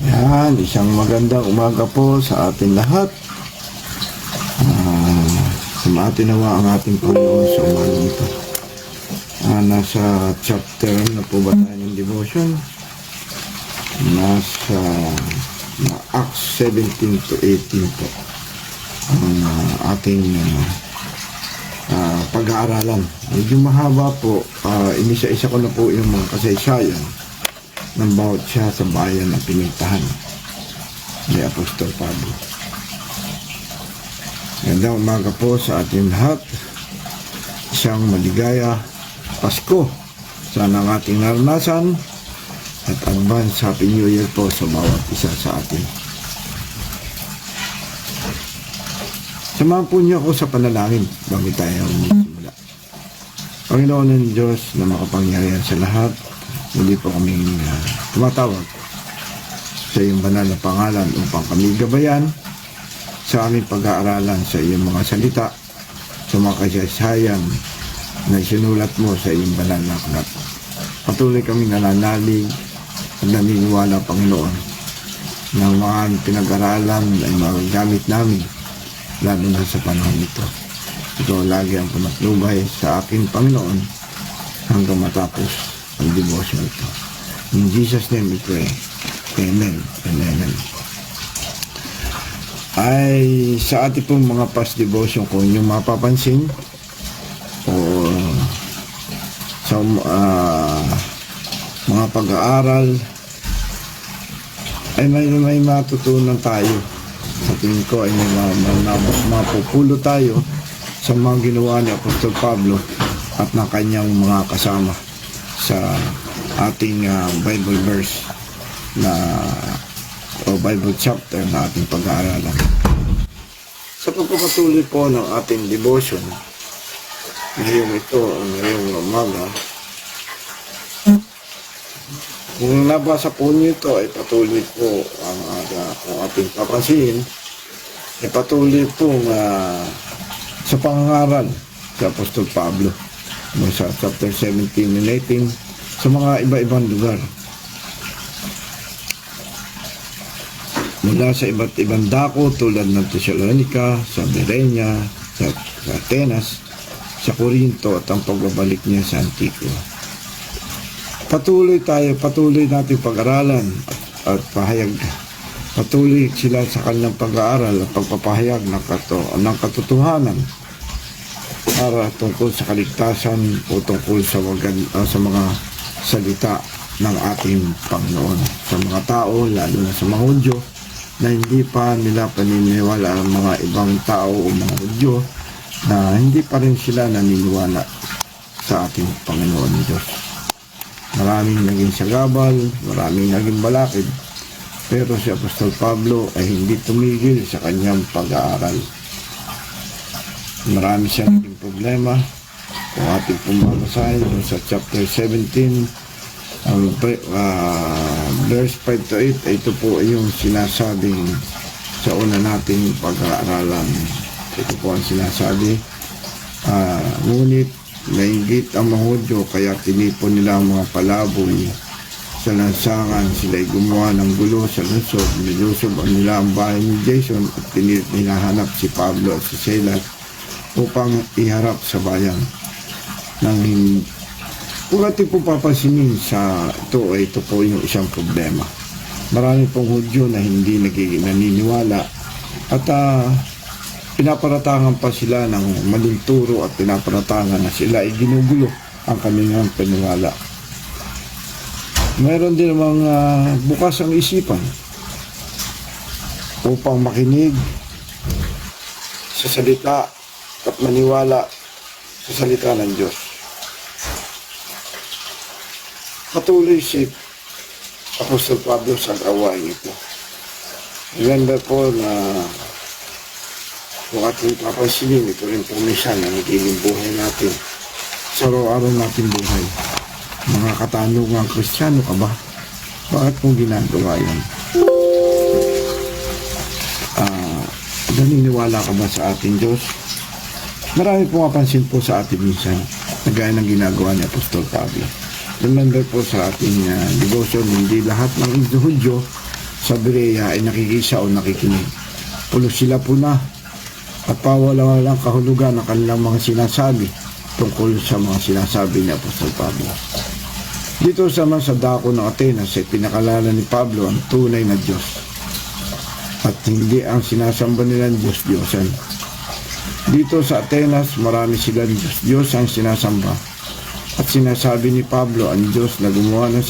Yan, isang magandang umaga po sa atin lahat. Sumati nawa ang ating Panginoon sa umaga ito. Nasa chapter na po ba tayo ng devotion? Nasa Acts 17 to 18 po ang ating pag-aaralan. Medyo mahaba po. Inisa-isa ko na po yung mga kasaysayan ng bawat siya sa bayan na pinuntahan ni Apostol Pablo. Gandang umaga po sa ating lahat. Isang maligaya Pasko. Sana ang ating naranasan at advance Happy New Year po sa bawat isa sa atin. Samahan po niyo ako sa panalangin bago tayo magsimula. Panginoon ng Diyos na makapangyarihan sa lahat, muli po kaming tumatawag sa iyong banal na pangalan upang kami gabayan sa aming pag-aaralan sa iyong mga salita, sa mga kasaysayan na sinulat mo sa iyong banal na aklat. Patuloy kaming nananalig at naniniwala, Panginoon, na mga pinag-aralan ay magagamit namin lalo na sa panahon ito. Ikaw lagi ang pumatnubay sa aking Panginoon hanggang matapos ang devotion ito. In Jesus' name we pray. Amen and amen. Ay sa ating pong mga past devotion, kung inyong mapapansin o sa mga pag-aaral ay may matutunan tayo. Sa tingin ko ay mapupulo tayo sa mga ginawa ni Apostol Pablo at ng kanyang mga kasama sa ating Bible verse na o Bible chapter na ating pag-aaralan. Sa pagpapatuloy po ng ating devotion ngayong umaga, kung nabasa po niyo ito ay patuloy po ang ating papansin ay patuloy po sa pangangaral sa Apostol Pablo sa chapter 17 and 18 sa mga iba-ibang lugar. Mula sa iba't ibang dako tulad ng Thessalonica, sa Berea, sa Atenas, sa Corinto at ang pagbabalik niya sa Antigua. Patuloy natin pag-aralan at pahayag. Patuloy sila sa kanilang pag-aaral at pagpapahayag ng katotohanan para tungkol sa kaligtasan o tungkol sa mga salita ng ating Panginoon sa mga tao, lalo na sa mga Hudyo na hindi pa nila paniniwala ang mga ibang tao o mga Hudyo na hindi pa rin sila naniniwala sa ating Panginoon Diyos. Maraming naging sagabal, maraming naging balakid, pero si Apostol Pablo ay hindi tumigil sa kanyang pag-aaral. Marami siyang naging problema. Kung ating pumabasahin sa chapter 17, verse 5 to 8, ito po ay yung sinasabing sa una nating pag-aaralan. Ito po ang sinasabi, ngunit nainggit ang mga Hudyo, kaya tinipon nila ang mga palaboy sa lansangan. Sila'y gumawa ng gulo sa lungsod. Nilusob nila ang bahay ni Jason at hinahanap si Pablo at si Silas upang iharap sa bayan. Kung ating po papansinin sa ito po yung isang problema. Marami pong Hudyo na hindi naniniwala at pinaparatangan pa sila ng maling turo at pinaparatangan na sila ay ginugulo ang kanilang paniwala. Mayroon din mga bukas ang isipan upang makinig sa salita at maniwala sa salita ng Diyos. Patuloy si Apostol Pablo sa gawain ito. Remember po na kung ating papansinin, ito rin po minsan na nagiging buhay natin sa araw-araw natin buhay. Mga katanungan, Kristiyano ka ba? Bakit mong ginagawa yan? Naniniwala ka ba sa ating Diyos? Marami pong mapansin po sa atin minsan na gaya ng ginagawa ni Apostol Pablo. Remember po sa ating devotion, hindi lahat ng Hudyo sa Berea ay nakikisa o nakikinig. Pulo sila puna at pawala-walang kahulugan ng kanilang mga sinasabi tungkol sa mga sinasabi ni Apostol Pablo. Dito sama sa dako ng Atenas ay pinakalala ni Pablo ang tunay na Diyos at hindi ang sinasamba nilang Diyos-Diyosan. Dito sa Atenas, marami silang Diyos-Diyos ang sinasamba at sinasabi ni Pablo ang Diyos na gumawa ng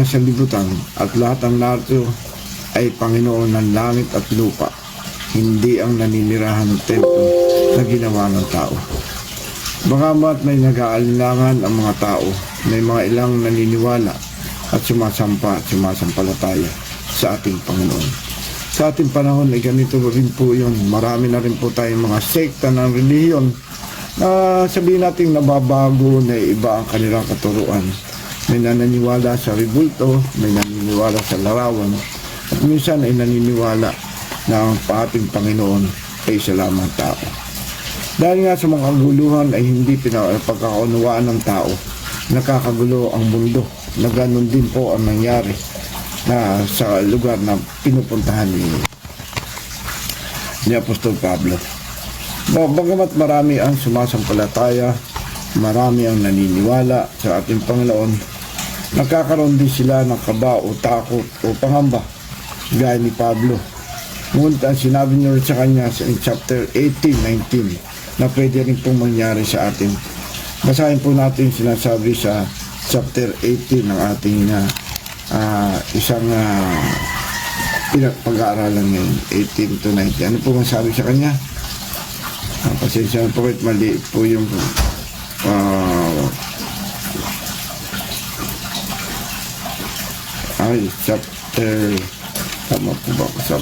sanlibutan at lahat ng narito ay Panginoon ng langit at lupa, hindi ang naninirahan ng templo na ginawa ng tao. Bagamat may nag-aalinlangan ang mga tao, may mga ilang naniniwala at sumasampalataya sa ating Panginoon. Sa ating panahon ay ganito rin po yun. Marami na rin po tayong mga sekta ng relihiyon na sabihin natin nababago na iba ang kanilang katuruan. May naniniwala sa rebulto, may naniniwala sa larawan, at minsan ay naniniwala na ang ating Panginoon ay isa lamang tao. Dahil nga sa mga kaguluhan ay hindi pagkakaunawaan ng tao, nakakagulo ang mundo, na ganun din po ang nangyari na sa lugar na pinupuntahan ni Apostol Pablo. Bagamat marami ang sumasampalataya, marami ang naniniwala sa ating Panginoon, nagkakaroon din sila ng kaba o takot o pangamba gaya ni Pablo. Ngunit ang sinabi niyo sa kanya sa chapter 18-19 na pwede rin pong mangyari sa atin. Basahin po natin sinasabi sa chapter 18 ng ating isang pag-aaralan ngayon, 18-19. Ano po masabi sa kanya? Pasensya po kahit mali po yung chapter, tama po ba sa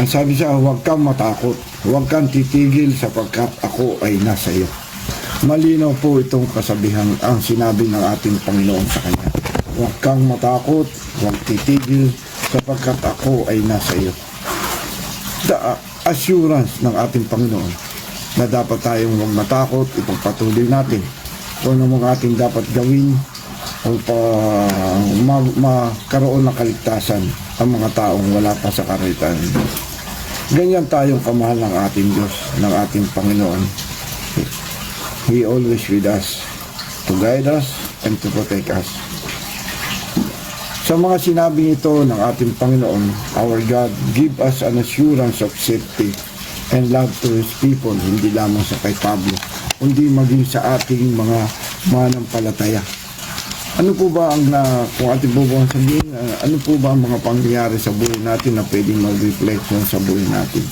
ang sabi siya, huwag kang matakot, huwag kang titigil sapagkat ako ay nasa iyo. Malinaw po itong kasabihan ang sinabi ng ating Panginoon sa kanya. Huwag kang matakot, huwag titigil sapagkat ako ay nasa iyo. The assurance ng ating Panginoon na dapat tayong huwag matakot, ipagpatuloy natin kung ano mga ating dapat gawin o makaroon ng kaligtasan ang mga taong wala pa sa karamitan. Ganyan tayong kamahal ng ating Diyos, ng ating Panginoon. He always with us to guide us and to protect us. Sa mga sinabi ito ng ating Panginoon, our God, give us an assurance of safety and love to His people, hindi lamang sa kay Pablo, kundi maging sa ating mga manampalataya. Ano po ba ang, kung ating po ba sabihin, ano po ba ang mga pangyayari sa buhay natin na pwedeng mag-reflection sa buhay natin?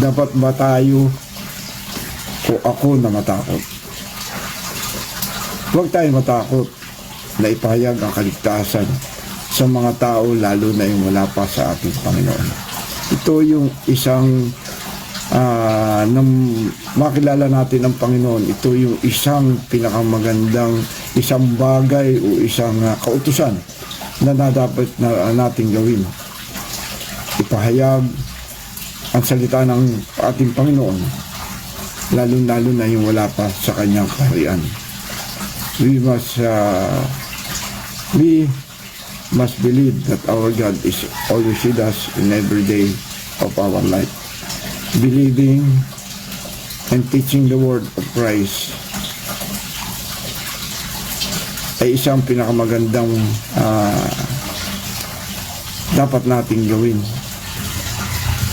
Dapat ba tayo o ako na matakot? Huwag tayo matakot na ipahayag ang kaligtasan sa mga tao, lalo na yung wala pa sa ating Panginoon. Ito yung isang nang makilala natin ang Panginoon, ito yung isang pinakamagandang isang bagay o isang kautusan na dapat na nating gawin. Ipahayag ang salita ng ating Panginoon, lalo na yung wala pa sa kanyang kaharian. We must believe that our God is always with us in every day of our life. Believing and teaching the word of Christ ay isang pinakamagandang dapat nating gawin.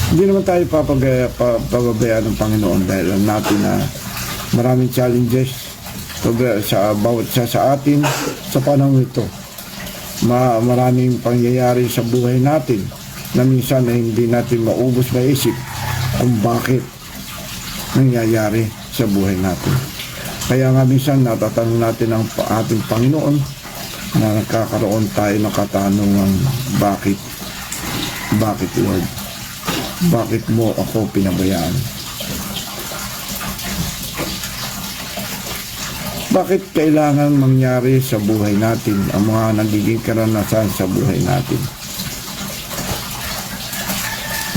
Hindi naman tayo papabayaan ng Panginoon dahil alam natin na maraming challenges sa bawat isa sa atin sa panahon ito. Maraming pangyayari sa buhay natin na minsan ay hindi natin maubos maisip kung bakit nangyayari sa buhay natin. Kaya nga minsan natatanong natin ang ating Panginoon na nagkakaroon tayo ng katanungan, bakit Lord? Bakit mo ako pinabayaan? Bakit kailangan mangyari sa buhay natin ang mga nagiging karanasan sa buhay natin?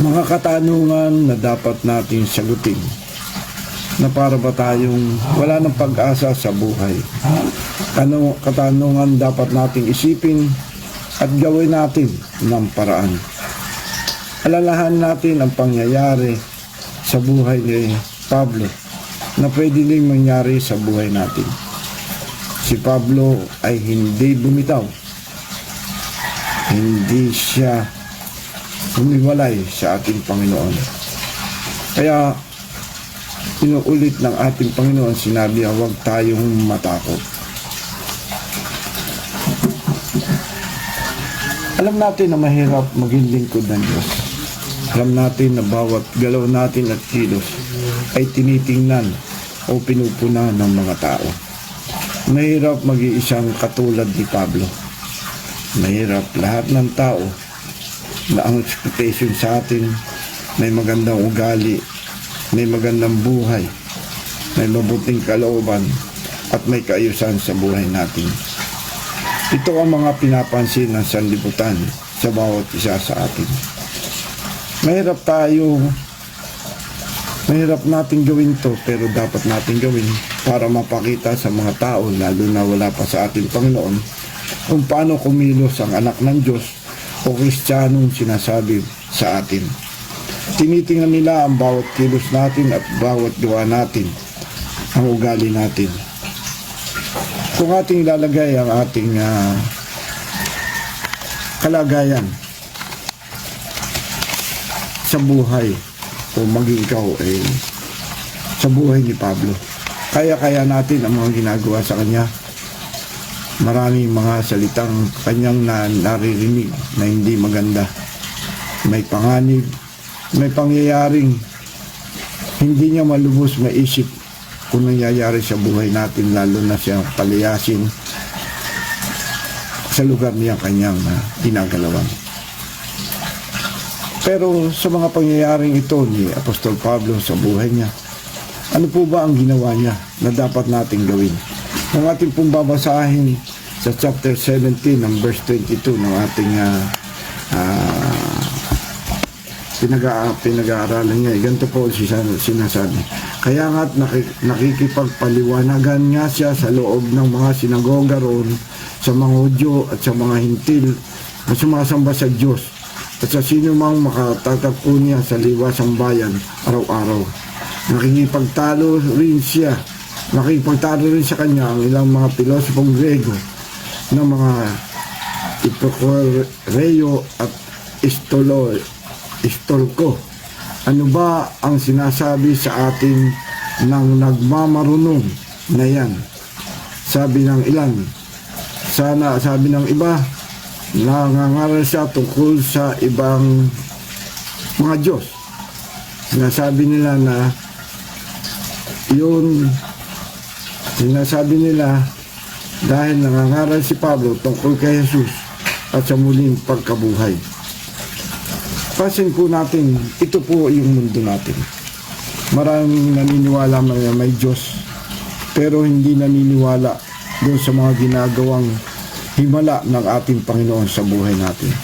Mga katanungan na dapat natin sagutin na para ba tayong wala ng pag-asa sa buhay? Ano katanungan dapat nating isipin at gawin natin ng paraan? Alalahan natin ang pangyayari sa buhay ni Pablo na pwede ding mangyari sa buhay natin. Si Pablo ay hindi bumitaw. Hindi siya humiwalay sa ating Panginoon. Kaya inuulit ng ating Panginoon, sinabi, huwag tayong matakot. Alam natin na mahirap maging lingkod ng Diyos. Alam natin na bawat galaw natin at kilos ay tinitingnan o pinupuna ng mga tao. Mahirap mag-iisang katulad ni Pablo. Mahirap lahat ng tao na ang expectation sa atin may magandang ugali, may magandang buhay, may mabuting kalooban at may kaayusan sa buhay natin. Ito ang mga pinapansin ng sanlibutan sa bawat isa sa atin. Mahirap natin gawin to, pero dapat natin gawin para mapakita sa mga tao, lalo na wala pa sa ating Panginoon, kung paano kumilos ang anak ng Diyos o Kristiyanong sinasabi sa atin. Tinitingnan nila ang bawat kilos natin at bawat gawa natin, ang ugali natin. Kung ating ilalagay ang ating kalagayan sa buhay o maging ikaw sa buhay ni Pablo, kaya natin ang mga ginagawa sa kanya. Maraming mga salitang kanyang naririnig na hindi maganda. May panganib, may pangyayaring hindi niya malubos maisip kung nangyayari sa buhay natin, lalo na siyang palayasin sa lugar niya kanyang ginagalawan. Pero sa mga pangyayaring ito ni Apostol Pablo sa buhay niya, ano po ba ang ginawa niya na dapat nating gawin? Ang ating pong babasahin sa chapter 17 ng verse 22 ng ating pinag-aaralan niya. Ganito po sinasabi. Kaya nga't nakikipagpaliwanagan nga siya sa loob ng mga sinagoga roon sa mga Hudyo at sa mga Hintil na sumasamba sa Diyos at sa sino mang makatatagpo niya sa liwasang bayan araw-araw. Nakikipagtalo rin sa kanya ang ilang mga pilosopong Grego ng mga Hipokureyo at Istolko. Ano ba ang sinasabi sa atin ng nagmamarunong na yan? Sabi ng ilan. Sabi ng iba, nangangaral siya tungkol sa ibang mga Diyos. Sinasabi nila dahil nangangaral si Pablo tungkol kay Jesus at sa muling pagkabuhay. Pasin po natin, ito po yung mundo natin. Maraming naniniwala na may Diyos, pero hindi naniniwala doon sa mga ginagawang himala ng ating Panginoon sa buhay natin.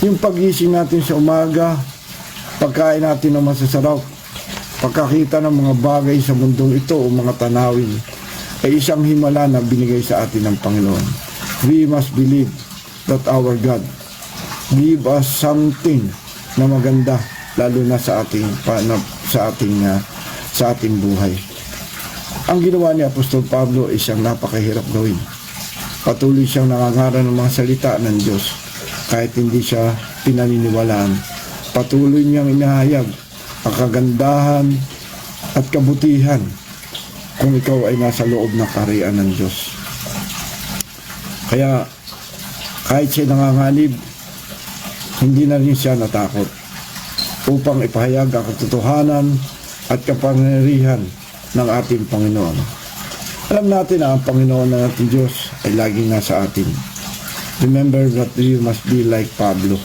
Yung pagising natin sa umaga, pagkain natin ng masasarap, pagkakita ng mga bagay sa mundong ito o mga tanawin, ay isang himala na binigay sa atin ng Panginoon. We must believe that our God give us something na maganda, lalo na sa ating buhay. Ang ginawa ni Apostol Pablo ay siyang napakahirap gawin. Patuloy siyang nangangaral ng mga salita ng Diyos kahit hindi siya pinaniniwalaan. Patuloy niyang inahayag ang kagandahan at kabutihan kung ikaw ay nasa loob ng kaharian ng Diyos. Kaya kahit siya nanganganib, hindi na rin siya natakot upang ipahayag ang katotohanan at kapangyarihan ng ating Panginoon. Alam natin na ang Panginoon na ating Diyos ay laging nasa atin. Remember that we must be like Pablo.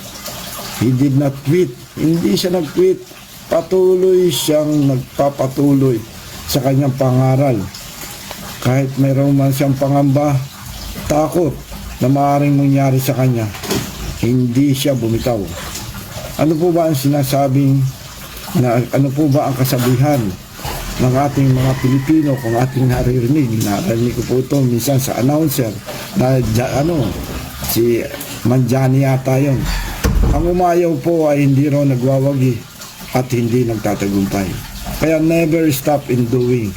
He did not quit. Hindi siya nag-quit. Patuloy siyang nagpapatuloy sa kanyang pangaral. Kahit mayroon man siyang pangamba, takot na maaaring mangyari sa kanya, hindi siya bumitaw. Ano po ba ang kasabihan ng ating mga Pilipino kung ating narinig ko po ito minsan sa announcer na si Manjani yata yun. Ang umayaw po ay hindi raw nagwawagi at hindi nagtatagumpay. Kaya never stop in doing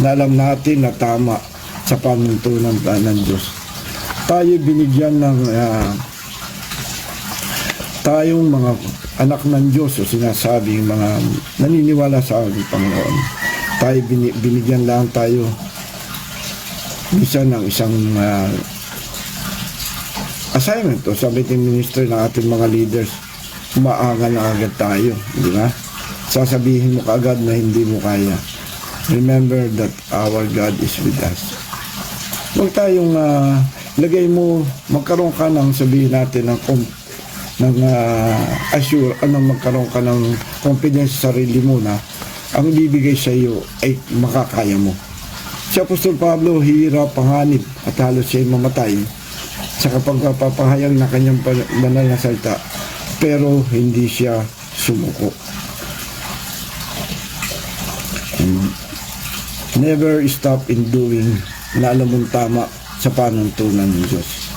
na alam natin na tama sa panuntunan ng Diyos. Tayo binigyan ng tayong mga anak ng Diyos o sinasabing mga naniniwala sa ating Panginoon. Tayo binigyan lang tayo minsan ng isang assignment o sabihin ministry ng ating mga leaders. Umaangal na agad tayo, di ba? Sasabihin mo kaagad na hindi mo kaya. Remember that our God is with us. Huwag tayong lagay mo, magkaroon ka ng sabihin natin magkaroon ka ng confidence sa sarili mo na ang bibigay sa iyo ay makakaya mo. Si Apostol Pablo, hirap, panganib at halos siya'y mamatay sa pagpapahayag na kanyang banal na salita, pero hindi siya sumuko. Never stop in doing na alam mong tama sa panuntunan ng Diyos.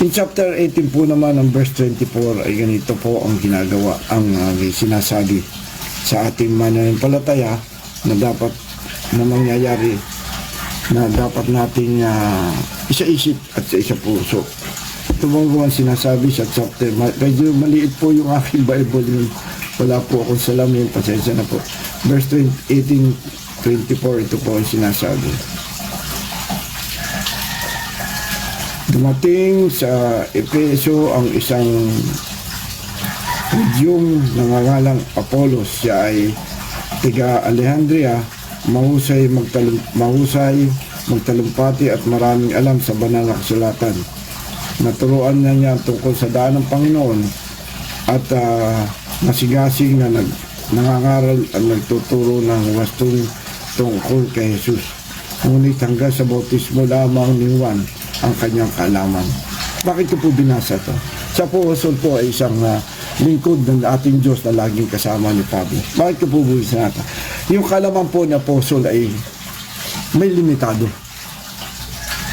In chapter 18 po naman, ang verse 24 ay ganito po ang ginagawa, ang sinasabi sa ating mananampalataya na dapat na mangyayari, na dapat nating isa-isip at sa isa puso. Ito po ang sinasabi sa chapter, medyo maliit po yung aking Bible, wala po akong salamin, pasensya na po. Verse 18-24, ito po ang sinasabi. Dumating sa Efeso ang isang Hudyong nangangalang Apolos. Siya ay tiga Alejandria, mahusay magtalumpati at maraming alam sa banal na kasulatan. Naturuan niya tungkol sa daan ng Panginoon at masigasig na nangangaral at nagtuturo ng wastong tungkol kay Jesus. Ngunit hanggang sa bautismo lamang ni Juan ang kanyang kaalaman. Bakit ko po binasa to? Sa Apostol po ay isang lingkod ng ating Diyos na laging kasama ni Pablo. Bakit ko po binasa natin? Yung kaalaman po ni Apostol ay may limitado.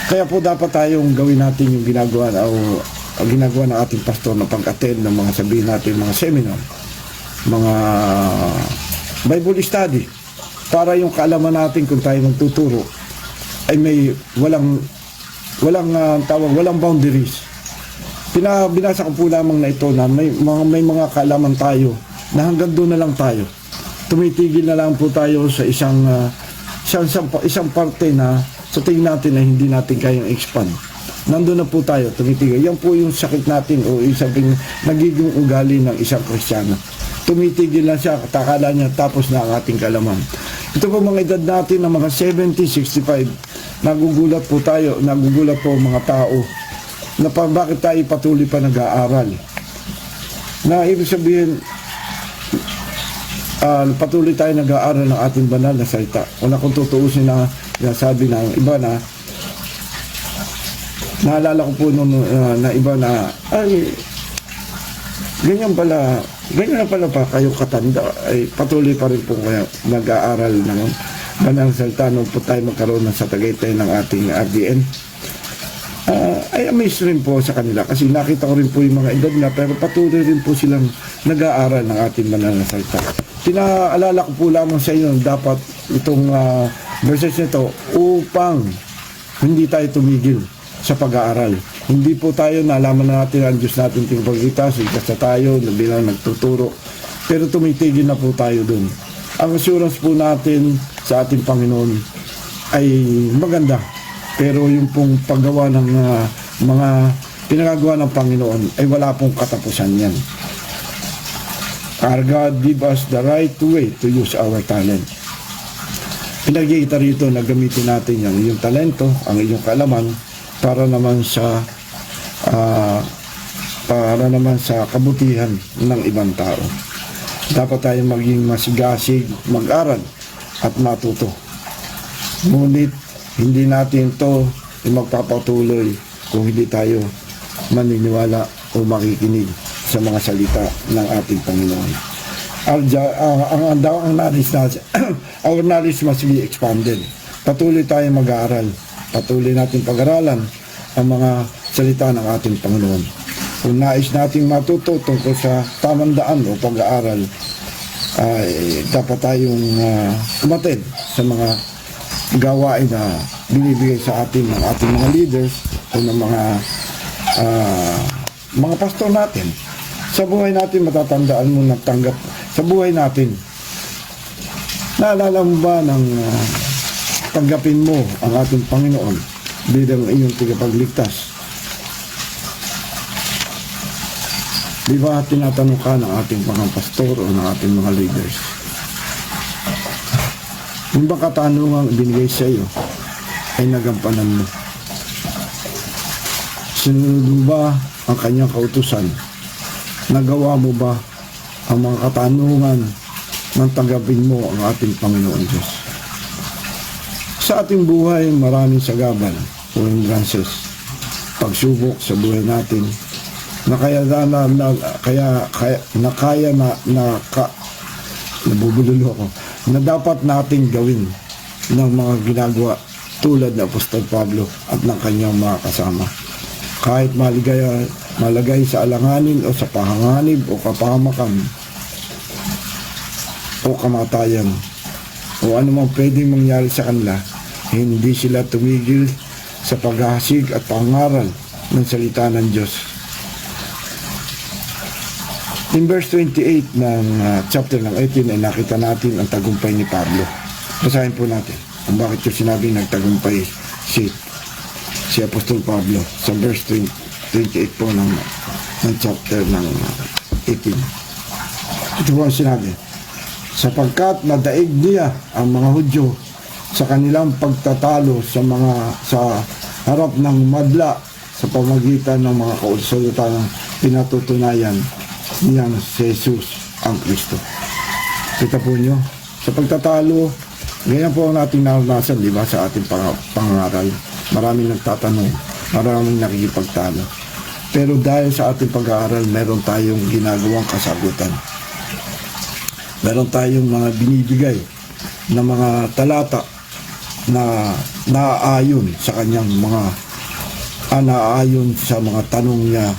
Kaya po dapat tayong gawin natin yung ginagawa ng ating pastor na pag-attend ng mga sabihin natin, mga seminar, mga Bible study, para yung kaalaman natin kung tayo magtuturo ay may walang boundaries. Binasa ko po lamang na ito na may mga kaalaman tayo na hanggang doon na lang tayo. Tumitigil na lang po tayo sa isang parte na sa tingin natin na hindi natin kayang expand. Nandun na po tayo, tumitigil. Yan po yung sakit natin o isang nagiging ugali ng isang Kristiyano. Tumitigil na siya, takala niya tapos na ang ating kaalaman. Ito po mga edad natin na mga 70, 65, nagugulat po mga tao na bakit tayo patuloy pa nag-aaral. Na ibig sabihin, patuloy tayo nag-aaral ng ating banal na salita. Una kung tutuusin na sabi ng iba na naalala ko po na iba na ganyan na pala pa kayo katanda ay patuloy pa rin po kayo nag-aaral ng banal na salita nung po tayo magkaroon ng sa Tagaytay ng ating RDN. Ay amazed rin po sa kanila kasi nakita ko rin po yung mga edad na pero patuloy rin po silang nag-aaral ng ating banal na salita. Pinaalala ko po lamang sa inyo dapat itong verses nito upang hindi tayo tumigil sa pag-aaral. Hindi po tayo nalaman natin ang Diyos natin ting pagligtas, ligtas na tayo na bilang nagtuturo, pero tumitigil na po tayo dun. Ang assurance po natin sa ating Panginoon ay maganda, pero yung pong paggawa ng mga pinagagawa ng Panginoon ay wala pong katapusan yan. Our God give us the right way to use our talent. Pinagkikita rito na gamitin natin yung iyong talento, ang iyong kaalaman para naman sa kabutihan ng ibang tao. Dapat tayong maging masigasig, mag-aral at matuto. Ngunit hindi natin ito magpapatuloy kung hindi tayo maniniwala o makikinig sa mga salita ng ating Panginoon. Ang knowledge natin, our knowledge must be expanded. Patuloy tayong mag-aaral. Patuloy natin pag-aralan ang mga salita ng ating Panginoon. Kung nais nating matuto tungkol sa tamang daan o pag-aaral, dapat tayong umatid sa mga gawain na binibigay sa atin ng ating mga leaders o ng mga pastor natin. Sa buhay natin, matatandaan mo nagtanggap sa buhay natin. Naalala mo ba nang tanggapin mo ang ating Panginoon bilang iyong tagapagligtas? Di ba tinatanong ka ng ating mga pastor o ng ating mga leaders? Yung bang katanungang binigay sa iyo ay nagampanan mo? Sinunod mo ba ang kanyang kautusan? Nagawa mo ba ang mga katanungan nang tanggapin mo ang ating Panginoon Diyos? Sa ating buhay, maraming sagabal o hindrances, pagsubok sa buhay natin na nabubulolo ako, na dapat nating gawin ng mga ginagawa tulad ng Apostol Pablo at ng kanyang mga kasama. Kahit malagay sa alanganin o sa pahanganib o kapahamakan o kamatayan o anumang pwedeng mangyari sa kanila, hindi sila tumigil sa paghahasig at pangaral ng salita ng Diyos. In verse 28 ng chapter ng 18 ay nakita natin ang tagumpay ni Pablo. Basahin po natin kung bakit yung sinabing nagtagumpay si Apostol Pablo sa verse 28 po ng chapter ng 18. Ito po ang sinabi: sapagkat nadaig niya ang mga Hudyo sa kanilang pagtatalo sa harap ng madla sa pamagitan ng mga kausalutang pinatutunayan niyang si Jesus ang Kristo. Kita po nyo, sa pagtatalo, ganyan po ang ating naranasan, di ba, sa ating pangaral. Maraming nagtatanong, maraming nakikipagtalo. Pero dahil sa ating pag-aaral, meron tayong ginagawang kasagutan. Meron tayong mga binibigay na mga talata na naaayon sa kanyang naaayon sa mga tanong niya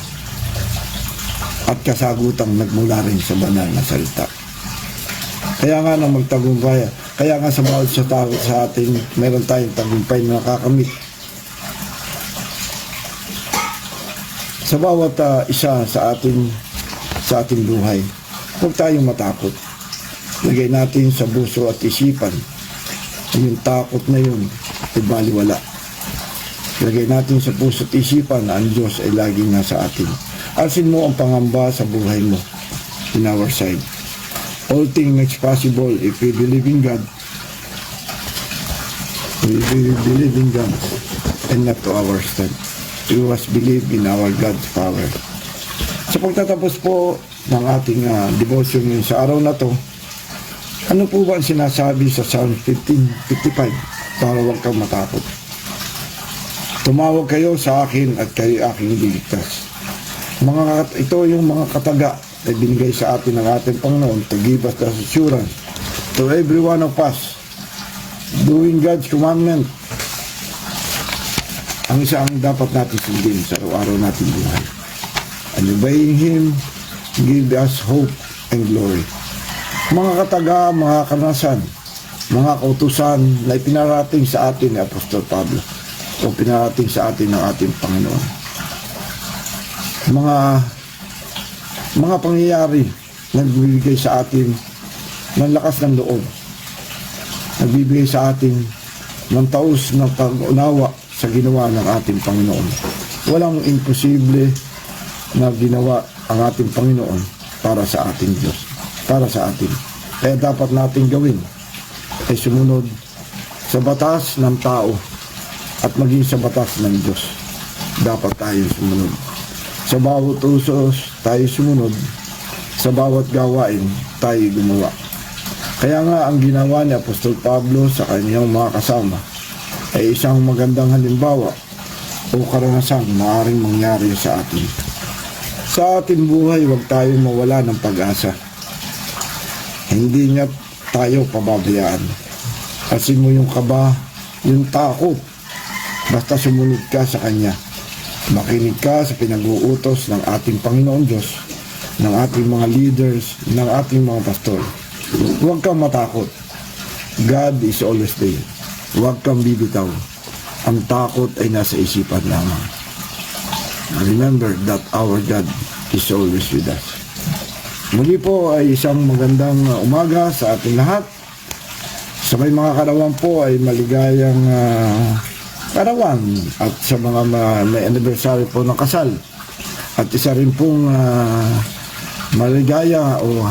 at kasagutang nagmula rin sa banal na salita. Kaya nga nang magtagumpay, kaya nga sa bawat sa atin, meron tayong tagumpay na nakakamit. Sa bawat isa sa ating buhay, huwag tayong matakot. Lagay natin sa puso at isipan yung takot na yun ay baliwala. Lagay natin sa puso at isipan na ang Diyos ay laging nasa atin. Alsin mo ang pangamba sa buhay mo in our side. All things possible if we believe in God. We believe in God and not to our strength. We must believe in our God's power. Sa pagtatapos po ng ating devotion ngayon sa araw na to, ano po ba ang sinasabi sa Psalm 15:55 para huwag kang matakot? Tumawag kayo sa akin at kayo aking liligtas. Ito yung mga kataga na binigay sa atin ng ating Panginoon to give us the assurance to every one of us doing God's commandment. Ang isa ang dapat natin sundin sa araw-araw natin buhay. And obeying Him give us hope and glory. Mga kataga, mga karanasan, mga kautusan na ipinarating sa atin ni Apostol Pablo o pinarating sa atin ng ating Panginoon. Mga pangyayari nagbibigay sa atin ng lakas ng loob, nagbibigay sa atin ng taos ng pag-unawa sa ginawa ng ating Panginoon. Walang imposible na ginawa ang ating Panginoon para sa ating Diyos, para sa atin. Kaya dapat natin gawin ay sumunod sa batas ng tao at maging sa batas ng Diyos. Dapat tayo sumunod. Sa bawat usos tayo sumunod, sa bawat gawain tayo gumawa. Kaya nga ang ginawa ni Apostol Pablo sa kanyang mga kasama ay isang magandang halimbawa o karanasang maaaring mangyari sa atin. Sa ating buhay, huwag tayong mawala ng pag-asa. Hindi niya tayo pababayaan. Kasi mo yung kaba, yung takot. Basta sumunod ka sa Kanya. Makinig ka sa pinag-uutos ng ating Panginoon Diyos, ng ating mga leaders, ng ating mga pastor. Huwag kang matakot. God is always there. Huwag kang bibitaw. Ang takot ay nasa isipan lamang. Remember that our God is always with us. Muli po ay isang magandang umaga sa ating lahat. Sa may mga karawan po ay maligayang karawan at sa mga may anniversary po ng kasal. At isa rin pong maligaya o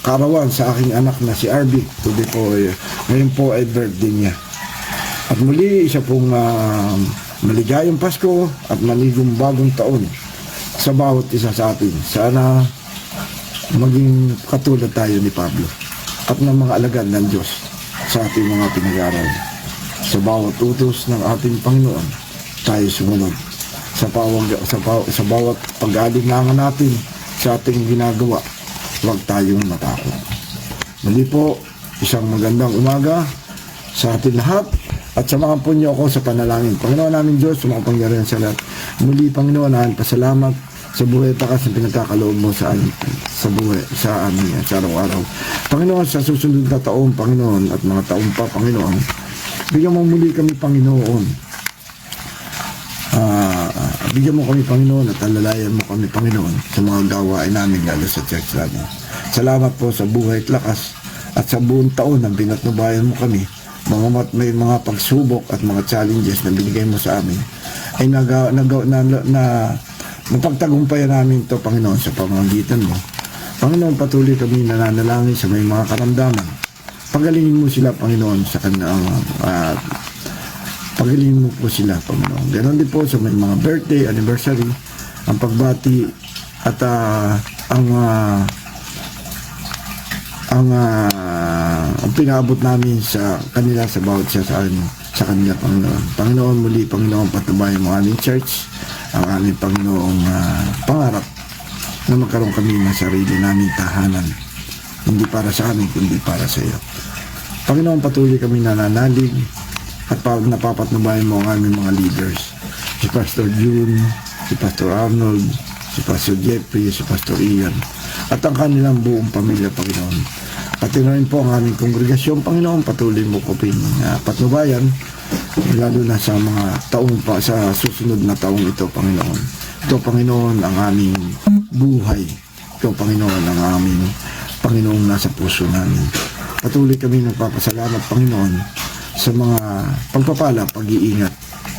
karawan sa aking anak na si Arby. Today po, ngayon po ay birthday niya. At muli, isa pong maligayang Pasko at maligong bagong taon sa bawat isa sa atin. Sana maging katulad tayo ni Pablo at ng mga alagad ng Diyos sa ating mga pinag-aaral. Sa bawat utos ng ating Panginoon, tayo sumunod. Sa bawat pag-alinlangan natin sa ating ginagawa, huwag tayong matakot. Muli po, isang magandang umaga sa ating lahat at samahan po niyo ako sa panalangin. Panginoon namin Diyos, sumapangyarihan sa lahat. Muli, Panginoon, namin pasalamat sa buhay takas na pinagkakaloob mo sa buhay, sa amin, sa araw-araw. Panginoon, sa susunod na taon, Panginoon, at mga taon pa, Panginoon, bigyan mo muli kami, Panginoon. Bigyan mo kami, Panginoon, at alalayan mo kami, Panginoon, sa mga gawain namin, lalo sa church namin. Salamat po sa buhay at lakas at sa buong taon na binatnubayan mo kami. May mga pagsubok at mga challenges na binigay mo sa amin ay napagtagumpayan namin ito, Panginoon, sa pamamagitan mo. Panginoon, patuloy kami nananalangin sa may mga karamdaman. Pagalingin mo sila, Panginoon, sa kanilang pagalingin mo po sila, Panginoon. Ganon din po sa may mga birthday, anniversary, ang pagbati at ang pinaabot namin sa kanila sa bawat siya sa kanila, Panginoon. Panginoon, muli, Panginoon, patubayan mo aming church, ang aming Panginoong pangarap na magkaroon kami ng sarili naming tahanan. Hindi para sa amin, kundi para sa iyo. Panginoon, patuloy kami nananalig at napapatnubayan mo ang aming mga leaders. Si Pastor June, si Pastor Arnold, si Pastor Jeffrey, si Pastor Ian, at ang kanilang buong pamilya, Panginoon. Pati na rin po ang aming kongregasyon, Panginoon, patuloy mo ko patnubayan, lalo na sa mga taong pa, sa susunod na taong ito, Panginoon. Ito, Panginoon, ang aming buhay. Ito, Panginoon, ang aming Panginoong nasa puso namin. Patuloy kami nagpapasalamat, Panginoon, sa mga pagpapala, pag-iingat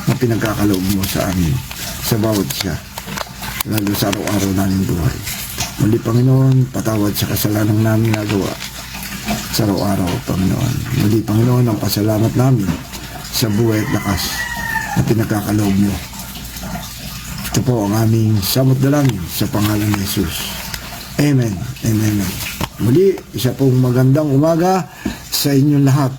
na pinagkakaloob mo sa amin, sa bawat siya, lalo sa araw-araw namin buhay. Muli, Panginoon, patawad sa kasalanan namin nagawa sa araw-araw, Panginoon. Muli, Panginoon, ang pasalamat namin sa buhay at lakas na pinagkakaloob mo. Ito po ang aming samot dalangin sa pangalan ni Jesus. Amen. Amen. Muli, isa pong magandang umaga sa inyong lahat.